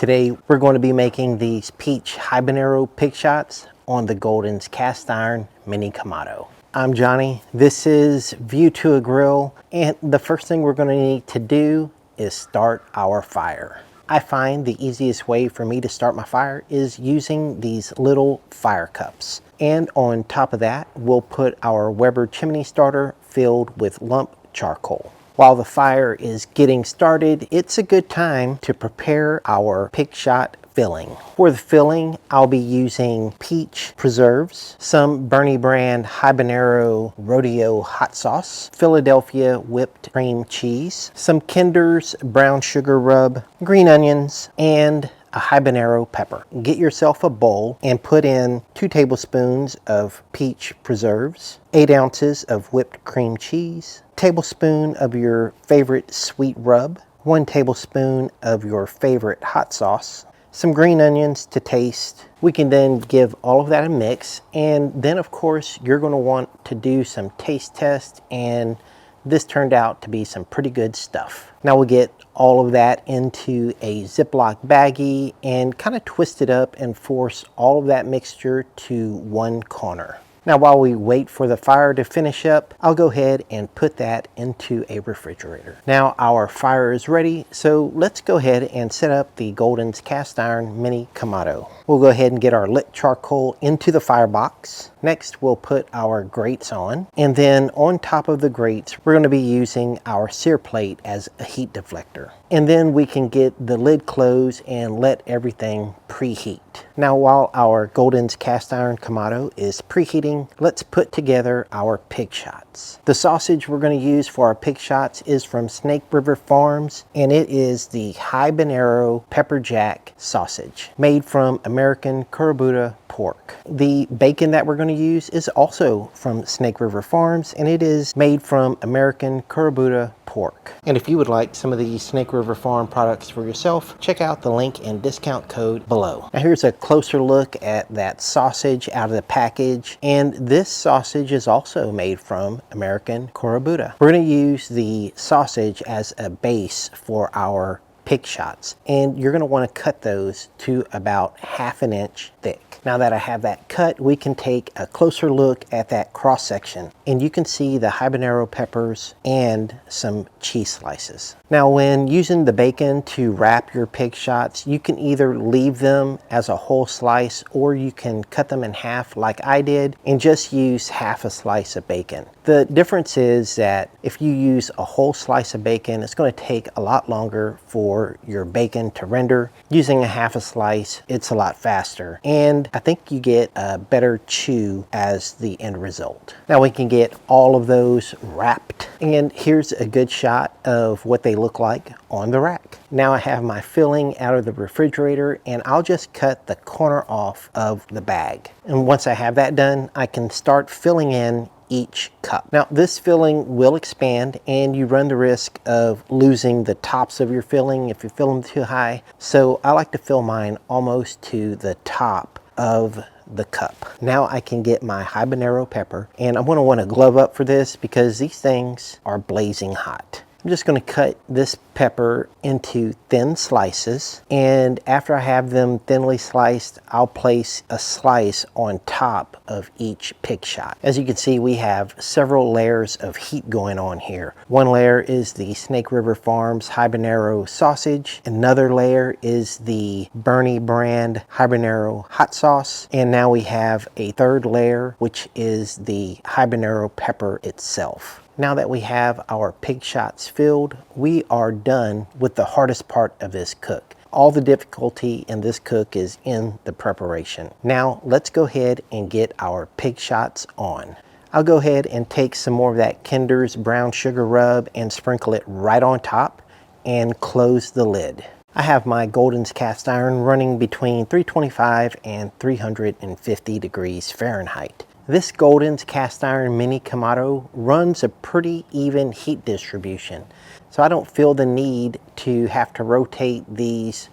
Today we're going to be making these peach habanero pig shots on the Golden's cast iron mini Kamado. I'm Johnny, this is View to a Grill, and the first thing we're going to need to do is start our fire. I find the easiest way for me to start my fire is using these little fire cups. And on top of that, we'll put our Weber chimney starter filled with lump charcoal. While the fire is getting started, it's a good time to prepare our pig shot filling. For the filling, I'll be using peach preserves, some Bernie brand Habanero rodeo hot sauce, Philadelphia whipped cream cheese, some Kinder's brown sugar rub, green onions, and a habanero pepper. Get yourself a bowl and put in 2 tablespoons of peach preserves, 8 ounces of whipped cream cheese, tablespoon of your favorite sweet rub, 1 tablespoon of your favorite hot sauce, some green onions to taste. We can then give all of that a mix, and then of course you're going to want to do some taste test, and this turned out to be some pretty good stuff. Now we'll get all of that into a Ziploc baggie and kind of twist it up and force all of that mixture to one corner. Now while we wait for the fire to finish up, I'll go ahead and put that into a refrigerator. Now our fire is ready, so let's go ahead and set up the Golden's cast iron mini Kamado. We'll go ahead and get our lit charcoal into the firebox. Next, we'll put our grates on, and then on top of the grates, we're going to be using our sear plate as a heat deflector. And then we can get the lid closed and let everything preheat. Now, while our Golden's cast iron Kamado is preheating, let's put together our pig shots. The sausage we're going to use for our pig shots is from Snake River Farms, and it is the Habanero Pepper Jack sausage, made from American Kurobuta pork. The bacon that we're going to use is also from Snake River Farms, and it is made from American Kurobuta pork. And if you would like some of these Snake River Farm products for yourself, check out the link and discount code below. Now here's a closer look at that sausage out of the package, and this sausage is also made from American Kurobuta. We're going to use the sausage as a base for our pig shots, and you're going to want to cut those to about 1/2 inch thick. Now that I have that cut, we can take a closer look at that cross section, and you can see the habanero peppers and some cheese slices. Now when using the bacon to wrap your pig shots, you can either leave them as a whole slice, or you can cut them in half like I did and just use 1/2 slice of bacon. The difference is that if you use a whole slice of bacon, it's going to take a lot longer for your bacon to render. Using a 1/2 slice, it's a lot faster, and I think you get a better chew as the end result. Now we can get all of those wrapped, and here's a good shot of what they look like on the rack. Now I have my filling out of the refrigerator, and I'll just cut the corner off of the bag. And once I have that done, I can start filling in each cup. Now this filling will expand, and you run the risk of losing the tops of your filling if you fill them too high. So I like to fill mine almost to the top of the cup. Now I can get my habanero pepper, and I'm going to want to glove up for this because these things are blazing hot. I'm just going to cut this pepper into thin slices, and after I have them thinly sliced, I'll place a slice on top of each pig shot. As you can see, we have several layers of heat going on here. One layer is the Snake River Farms habanero sausage. Another layer is the Bernie brand habanero hot sauce. And now we have a third layer, which is the habanero pepper itself. Now that we have our pig shots filled, we are done with the hardest part of this cook. All the difficulty in this cook is in the preparation. Now let's go ahead and get our pig shots on. I'll go ahead and take some more of that Kinder's brown sugar rub and sprinkle it right on top and close the lid. I have my Golden's cast iron running between 325 and 350 degrees Fahrenheit. This Golden's cast iron mini Kamado runs a pretty even heat distribution, so I don't feel the need to have to rotate these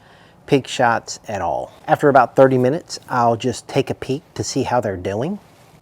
pig shots at all. After about 30 minutes, I'll just take a peek to see how they're doing.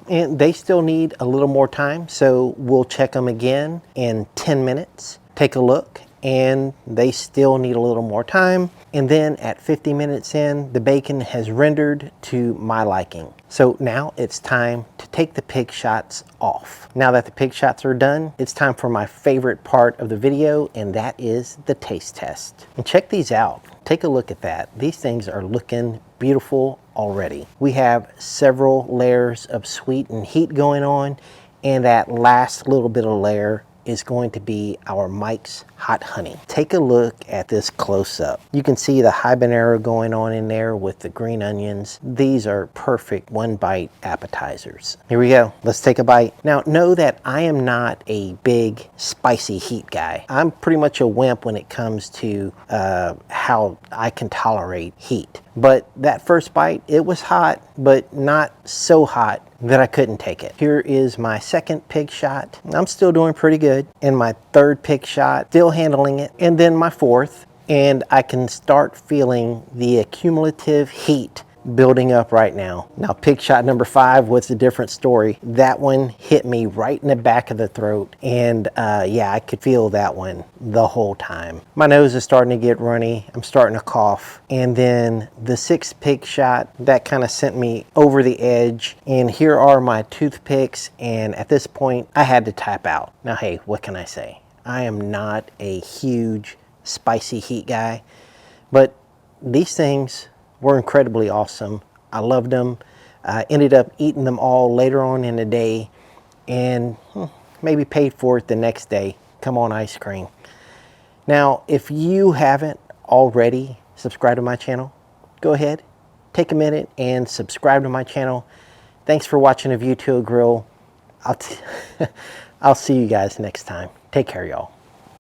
And they still need a little more time, so we'll check them again in 10 minutes, take a look, and they still need a little more time. And then at 50 minutes in, the bacon has rendered to my liking. So now it's time to take the pig shots off. Now that the pig shots are done, it's time for my favorite part of the video, and that is the taste test. And check these out. Take a look at that. These things are looking beautiful already. We have several layers of sweet and heat going on, and that last little bit of layer is going to be our Mike's Hot Honey. Take a look at this close up. You can see the habanero going on in there with the green onions. These are perfect one bite appetizers. Here we go. Let's take a bite. Now know that I am not a big spicy heat guy. I'm pretty much a wimp when it comes to how I can tolerate heat. But that first bite, it was hot, but not so hot that I couldn't take it. Here is my second pig shot. I'm still doing pretty good. And my third pig shot, still handling it. And then my fourth, and I can start feeling the accumulative heat building up right now. Now pig shot number 5 was a different story. That one hit me right in the back of the throat, and yeah, I could feel that one the whole time. My nose is starting to get runny. I'm starting to cough. And then the 6th pig shot, that kind of sent me over the edge. And here are my toothpicks, and at this point I had to tap out. Now hey, what can I say? I am not a huge spicy heat guy, but these things were incredibly awesome. I loved them. I ended up eating them all later on in the day, and maybe paid for it the next day. Come on, ice cream. Now, if you haven't already subscribed to my channel, go ahead, take a minute and subscribe to my channel. Thanks for watching A View to a Grill. I'll see you guys next time. Take care, y'all.